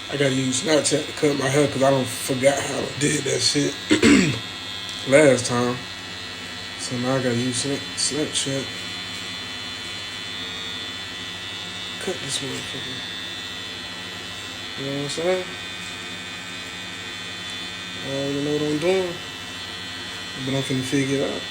I gotta use Snapchat to cut my hair because I don't forgot how I did that shit last time. So now I gotta use Snapchat. Cut this motherfucker. You know what I'm saying? I already know what I'm doing, but I'm finna figure it out.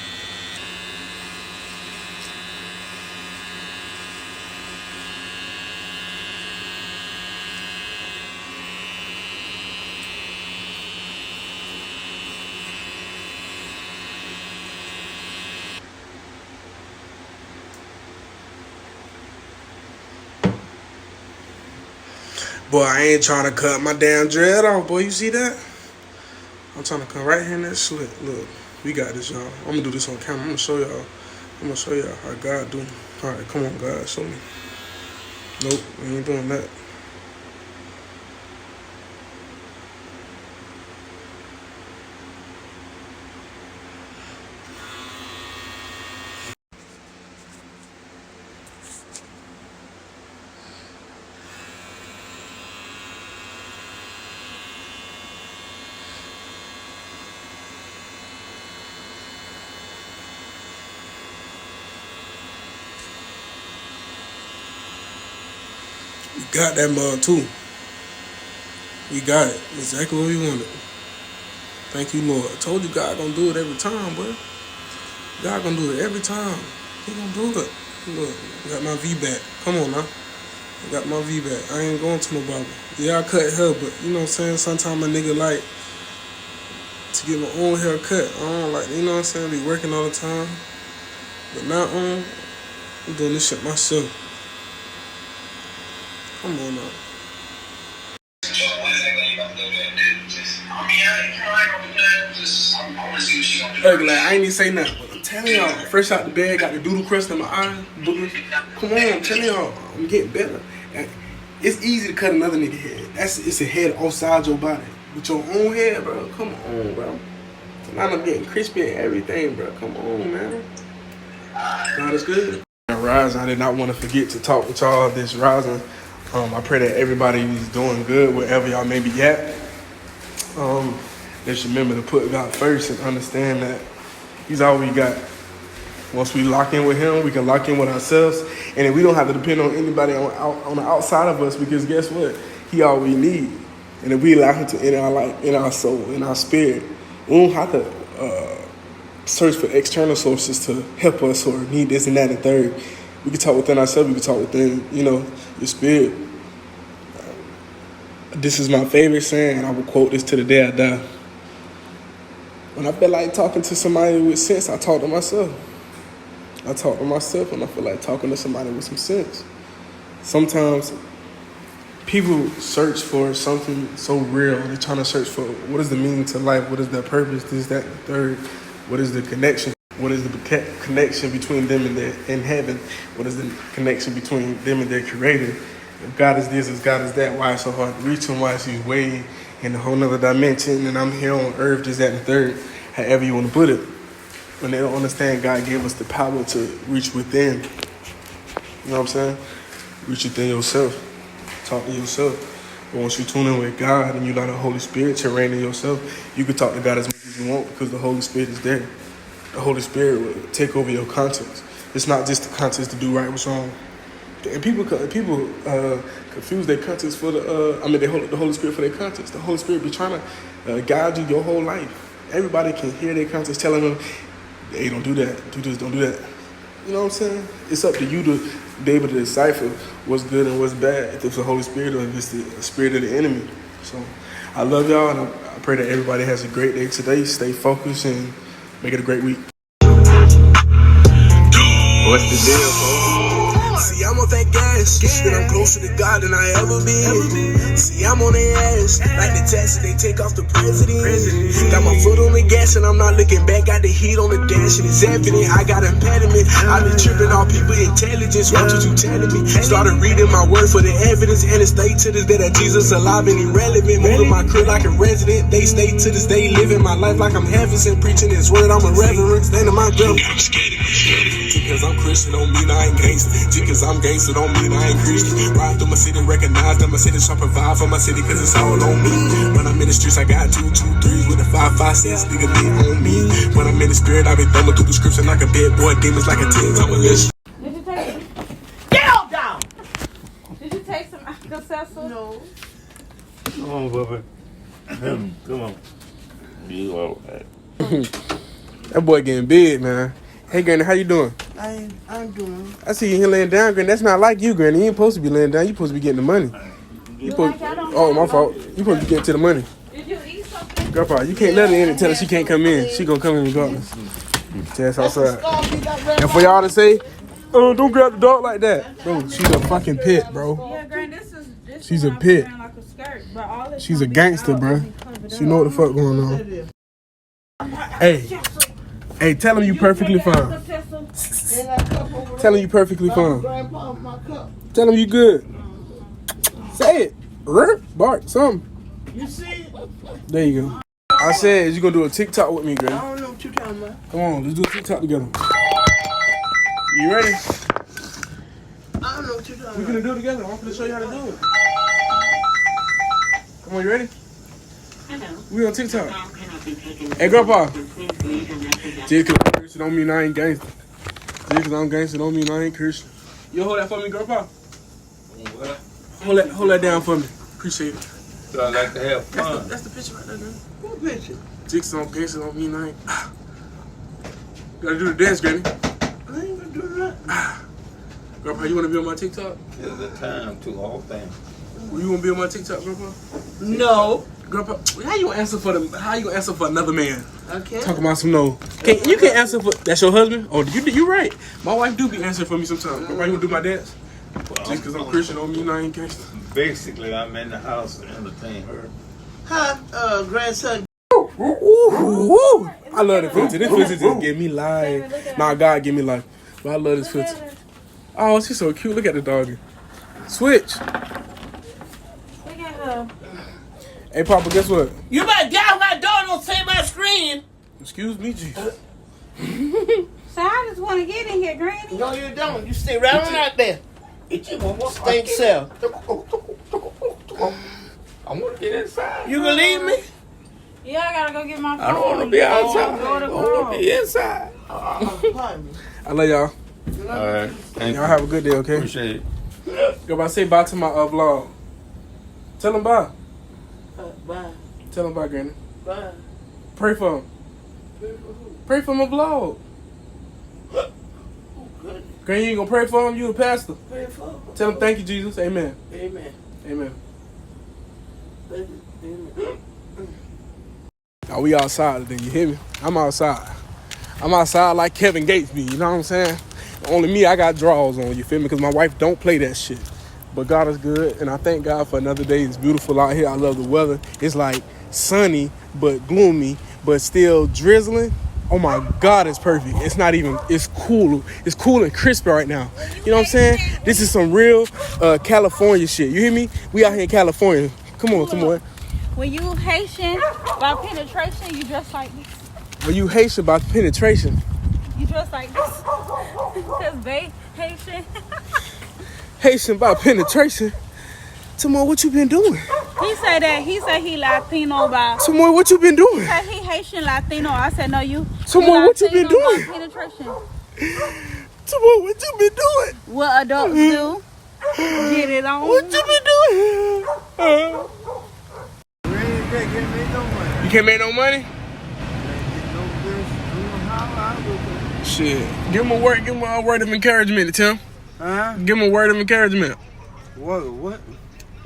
Boy, I ain't trying to cut my damn dread off, boy. You see that? I'm trying to come right here in that slit. Look, we got this, y'all. I'm gonna do this on camera. I'm gonna show y'all. I'm gonna show y'all how God do. All right, come on, God, show me. Nope, we ain't doing that. We got that mug too. We got it exactly what we wanted. Thank you, Lord. I told you God gonna do it every time, boy. God gonna do it every time. He gonna do it. Look, I got my V back. Come on now. I got my V back. I ain't going to no barber. Yeah, I cut hair, but you know what I'm saying? Sometimes a nigga like to get my own hair cut. I don't like, you know what I'm saying? Be working all the time. But now I'm doing this shit myself. Come on now. Ugly, I ain't even say nothing, but I'm telling y'all, fresh out the bed, got the doodle crust in my eye, boogers. Come on, I'm telling y'all, I'm getting better. It's easy to cut another nigga head. It's a head offside your body. With your own head, bro, come on, bro. So now I'm getting crispy and everything, bro. Come on, man. God is good. Rising, I did not want to forget to talk with y'all this rising. I pray that everybody is doing good wherever y'all may be at. Just remember to put God first and understand that He's all we got. Once we lock in with Him, we can lock in with ourselves, and then we don't have to depend on anybody on the outside of us, because guess what? He all we need. And if we allow Him to enter our life, in our soul, in our spirit, we don't have to search for external sources to help us or need this and that and third. We can talk within ourselves. We can talk within, your spirit. This is my favorite saying, and I will quote this to the day I die. When I feel like talking to somebody with sense, I talk to myself. I talk to myself when I feel like talking to somebody with some sense. Sometimes people search for something so real. They're trying to search for what is the meaning to life, what is the purpose, this, that, and the third. What is the connection? What is the connection between them and heaven? What is the connection between them and their creator? If God is this, if God is that, why it's so hard to reach Him? Why is He's way in a whole nother dimension and I'm here on earth, this, that, and the third, however you want to put it. When they don't understand, God gave us the power to reach within. You know what I'm saying? Reach within yourself. Talk to yourself. But once you tune in with God and you allow the Holy Spirit to reign in yourself, you can talk to God as much as you want because the Holy Spirit is there. The Holy Spirit will take over your conscience. It's not just the conscience to do right what's wrong. And people confuse their conscience for the Holy Spirit for their conscience. The Holy Spirit be trying to guide you your whole life. Everybody can hear their conscience telling them, hey, don't do that, do this, don't do that. You know what I'm saying? It's up to you to be able to decipher what's good and what's bad, if it's the Holy Spirit or if it's the spirit of the enemy. So I love y'all, and I pray that everybody has a great day today. Stay focused and make it a great week. What's the deal, folks? See, I'm on that gas, and I'm closer to God than I ever been. See, I'm on their ass, like the taxes they take off the president. Got my foot on the gas and I'm not looking back. Got the heat on the dash and it's evident I got impediment. I been tripping on people intelligence. What you telling me? Started reading my word for the evidence, and it stay to this day that Jesus alive and irrelevant. Moving my crib like a resident. They stay to this day, living my life like I'm heaven sent. Preaching His word, I'm a reverend. Standing my ground. Cause I'm Christian don't mean I ain't gangster. Just cause I'm gangster don't mean I ain't Christian. Ride through my city, recognize that my city shall provide for my city cause it's all on me. When I'm in the streets, I got 2, 2, 3s with a 5, 5, 6, nigga be on me. When I'm in the spirit, I be thumbing through the scripts and like a bad boy, demons like a 10. I'm a list. Did you take some? Get on down! Did you take some Alka-Seltzer? No. Come on, Bubba. Come on. You all right. That boy getting big, man. Hey, Granny, how you doing? I'm doing. I see you here laying down, Granny. That's not like you, Granny. You ain't supposed to be laying down. You supposed to be getting the money. You supposed, oh, my fault. You supposed to be getting to the money. Did you eat something? Grandpa, you can't let her in and tell her she can't come in. She gonna come in regardless. Tess outside. And for y'all to say, oh, don't grab the dog like that. Bro, she's a fucking pit, bro. Yeah, Gran, this She's a one I'm pit. wearing like a skirt, but all this She's a gonna be gangster, out, bro. it'll be covered She up. know what the fuck going on. Hey, tell him you perfectly fine. Alka-Seltzer? Tell him you perfectly fine. Grandpa, my cup. Tell him you good. Say it. Bart, something. You see it? There you go. I said, you gonna do a TikTok with me, Granny. I don't know what you're talking about. Come on, let's do a TikTok together. You ready? I don't know what you're talking We're about. gonna do it together. I'm gonna show you how to do it. Come on, you ready? We on TikTok. Hey, Grandpa. Just cause I'm Christian don't mean I ain't gangster. Just cause I'm gangster don't mean I ain't Christian. You hold that for me, Grandpa? Hold that down for me. Appreciate it. So I like to have fun. That's the picture right there, man. What picture? Just cause I'm gangster don't mean I ain't. Gotta do the dance, Granny. I ain't gonna do nothing. Grandpa, you wanna be on my TikTok? There's a time to all things. You wanna be on my TikTok, Grandpa? No. Grandpa, how you gonna answer for them? How you gonna answer for another man? Okay. Talking about some no. You can't answer for that's your husband? Oh, you right. My wife do be answering for me sometimes. Grandpa, you wanna do my dance? Just cause I'm Christian don't mean I ain't gangster. Basically, I'm in the house to entertain her. Hi, grandson. Ooh, I love this filter. This filter just give me life. Nah, God give me life. But I love this filter. Oh, she's so cute. Look at the doggy. Switch. Look at her. Hey, Papa, guess what? You better get out my door. Don't say my screen. Excuse me, G. So I just want to get in here, Granny. No, you don't. You stay right on out there. Stink cell. I want to get inside. You gonna leave me? Yeah, I gotta go get my phone. I don't want to be outside. Go I to want to be inside. Pardon me. I love y'all. All right. Thank Y'all you. have a good day, okay? Appreciate it. Go about say bye to my vlog. Tell them bye. Bye. Tell them bye, Granny. Bye. Pray for him. Pray for my vlog. Good. Granny, you ain't gonna pray for him? You a pastor. Pray for him. Tell him thank you, Jesus. Amen. Amen. Amen. Thank you. Amen. Oh, we outside today, you hear me? I'm outside. I'm outside like Kevin Gates be, you know what I'm saying? Only me, I got draws on, you feel me? Because my wife don't play that shit. But God is good, and I thank God for another day. It's beautiful out here. I love the weather. It's like sunny, but gloomy, but still drizzling. Oh my God, it's perfect. It's not even, it's cool. It's cool and crispy right now. You know what I'm saying? This is some real California shit. You hear me? We out here in California. Come on, Tomoy. When you Haitian by penetration, you dress like this. When you Haitian about penetration, You dress like this. Because they Haitian. Haitian about penetration. Tomoy, what you been doing? He said he Latino by. Tomoy, what you been doing? Said he Haitian Latino. I said no, you. Come he on, what you been Latino by doing? Penetration. Tomoy, what you been doing? What adults do. Get it on. What you been doing? You can't make no money? Shit. Give him a word of encouragement, Tim. Huh? Give him a word of encouragement. What?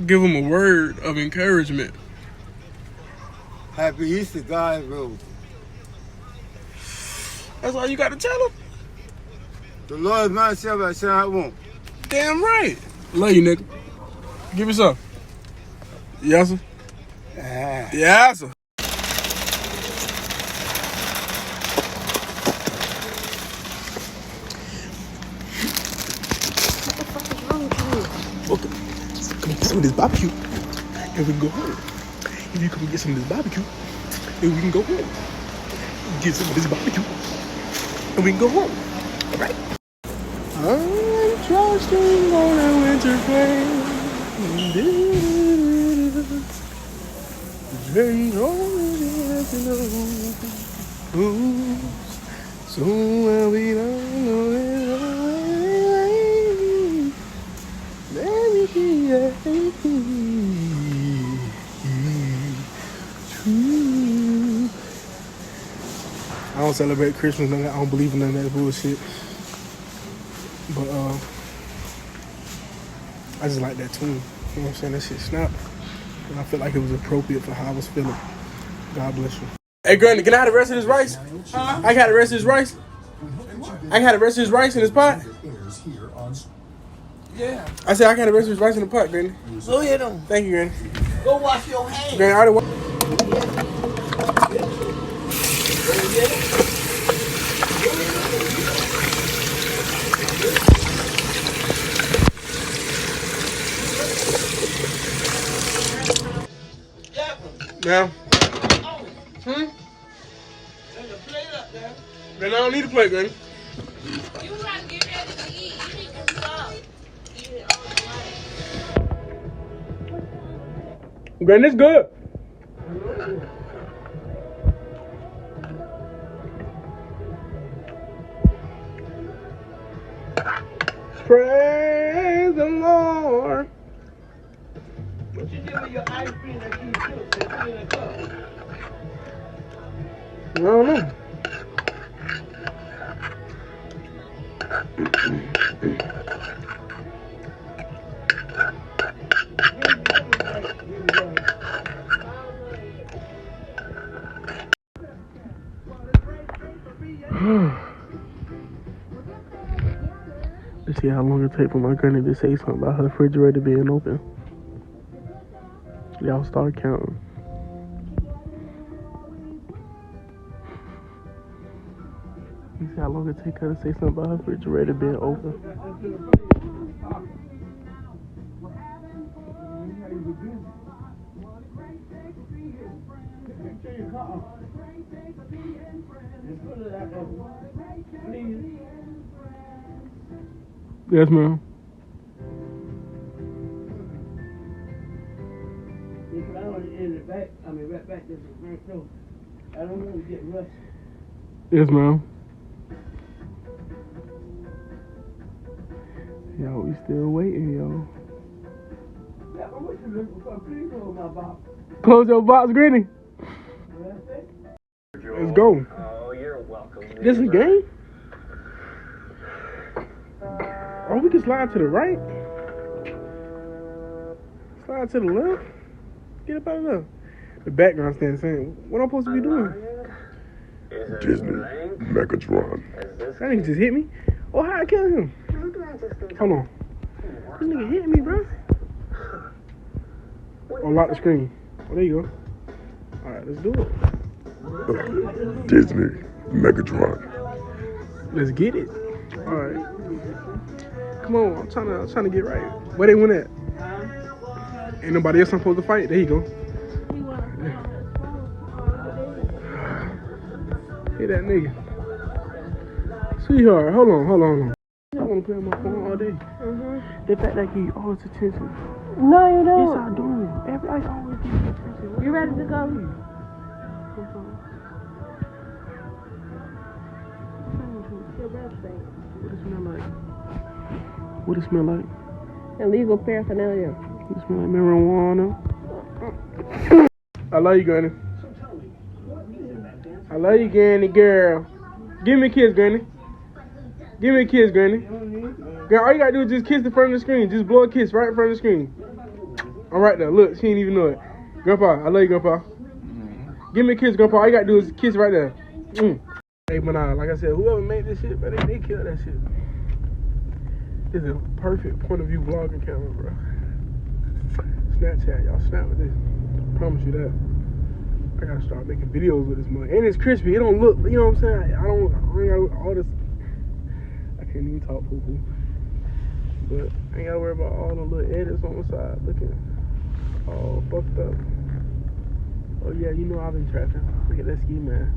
Give him a word of encouragement. Happy Easter, God wills. That's all you got to tell him. The Lord is my shepherd, I shall not want. Damn right. Love you, nigga. Give me some. Yes, sir. Yes, sir. Okay. Come get some of this barbecue, and we can go home. If you come get some of this barbecue, then we can go home. Get some of this barbecue, and we can go home. All right? I'm trusting on a winter flame. Dreams only to know who's soon will be done. Let me be true. I don't celebrate Christmas, none of that. I don't believe in none of that bullshit. But I just like that tune. You know what I'm saying? That shit snapped. And I feel like it was appropriate for how I was feeling. God bless you. Hey, Granny, can I have the rest of this rice? Huh? I got the rest of this rice. I got the rest of this rice in this pot. Yeah. I said I got the rest of this rice in the pot, Granny. Go ahead on. Thank you, Granny. Go wash your hands. Granny, I already Now, There's a plate up there. then I don't need a plate, Granny. You gotta get ready to eat. You need to stop. Eat it all the way. Granny, it's good. Praise the Lord. What you did with your ice cream that you took? Put it in a cup. I don't know. Let's see how long it takes for my granny to say something about her refrigerator being open. Y'all start counting. Let's see how long it takes her to say something about her refrigerator being open. Yes, ma'am. In the back, right back there, right close. I don't want to get rushed. Yes, ma'am. Yo, we still waiting, yo. Yeah, I wish you looked for a please hold my box. Close your box, Granny. Let's go. Oh, you're welcome. This is a game? Oh, we can slide to the right. Slide to the left. Get up out of there. The background stands saying, what I'm supposed to be doing? Disney Megatron. That nigga just hit me. Oh, how I kill him? Hold on. This nigga hit me, bro. Oh, lock the screen. Oh, there you go. Alright, let's do it. Disney Megatron. Let's get it. Alright. Come on, I'm trying to get right. Where they went at? Ain't nobody else I'm supposed to fight. There you go. Hey, that nigga. Sweetheart, hold on. I want to play on my phone all day. The fact that I give you all this attention. No, you don't. Yes, I do. Everybody always gives me attention. You ready to go? What it smell like? What it smell like? Illegal paraphernalia. It smell like marijuana. I love you, Granny. I love you, Granny girl. Give me a kiss, Granny. Give me a kiss, Granny. Girl, all you gotta do is just kiss the front of the screen. Just blow a kiss right in front of the screen. All right there. Look, she ain't even know it. Grandpa, I love you, Grandpa. Give me a kiss, Grandpa. All you gotta do is kiss right there. Hey, but like I said, whoever made this shit, bro, they killed that shit. This is a perfect point of view vlogging camera, bro. Snapchat, y'all snap with this. I promise you that. I gotta start making videos with this mug. And it's crispy. It don't look, you know what I'm saying? I don't got all this. I can't even talk poo-poo. But I ain't gotta worry about all the little edits on the side looking all fucked up. Oh yeah, you know I've been trapping. Look at that ski man.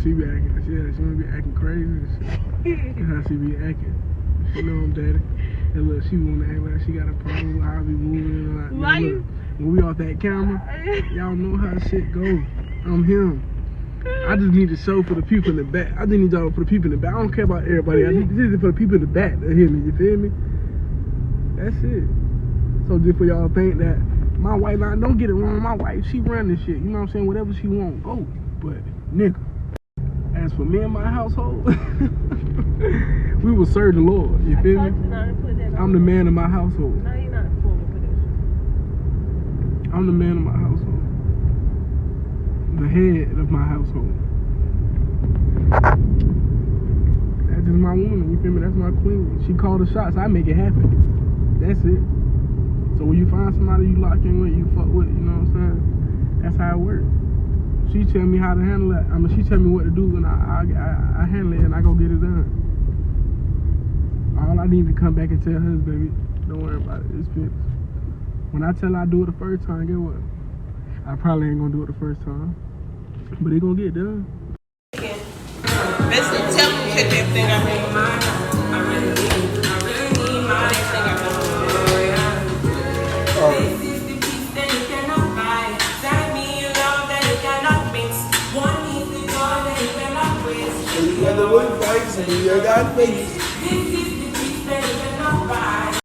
She be acting, yeah, she be acting crazy and shit. That's how she be acting. She know I'm daddy. And look, she wanna act like she got a problem with how I be moving and like, Why man, you? look, when we off that camera, y'all know how shit go. I'm him. I just need to show for the people in the back. I just need y'all for the people in the back. I don't care about everybody. This is for the people in the back to hear me. You feel me? That's it. So just for y'all think that my wife, now don't get it wrong, my wife, she run this shit. You know what I'm saying? Whatever she want, go. But nigga, as for me and my household, we will serve the Lord. You feel me? I'm the man of my household. No, you're not forward for this. I'm the man of my household. The head of my household. That's just my woman, you feel me? That's my queen. She called the shots, I make it happen. That's it. So when you find somebody you lock in with, you fuck with, you know what I'm saying? That's how it works. She tell me how to handle it. I mean, she tell me what to do, and I handle it, and I go get it done. All I need to come back and tell her is, baby, don't worry about it. It's fixed. When I tell her I do it the first time, get what? I probably ain't gonna do it the first time, but it gonna get done. Basically, tell me to that thing I really mind. I really need mine. That thing I Oh. You got the wood face and you got face.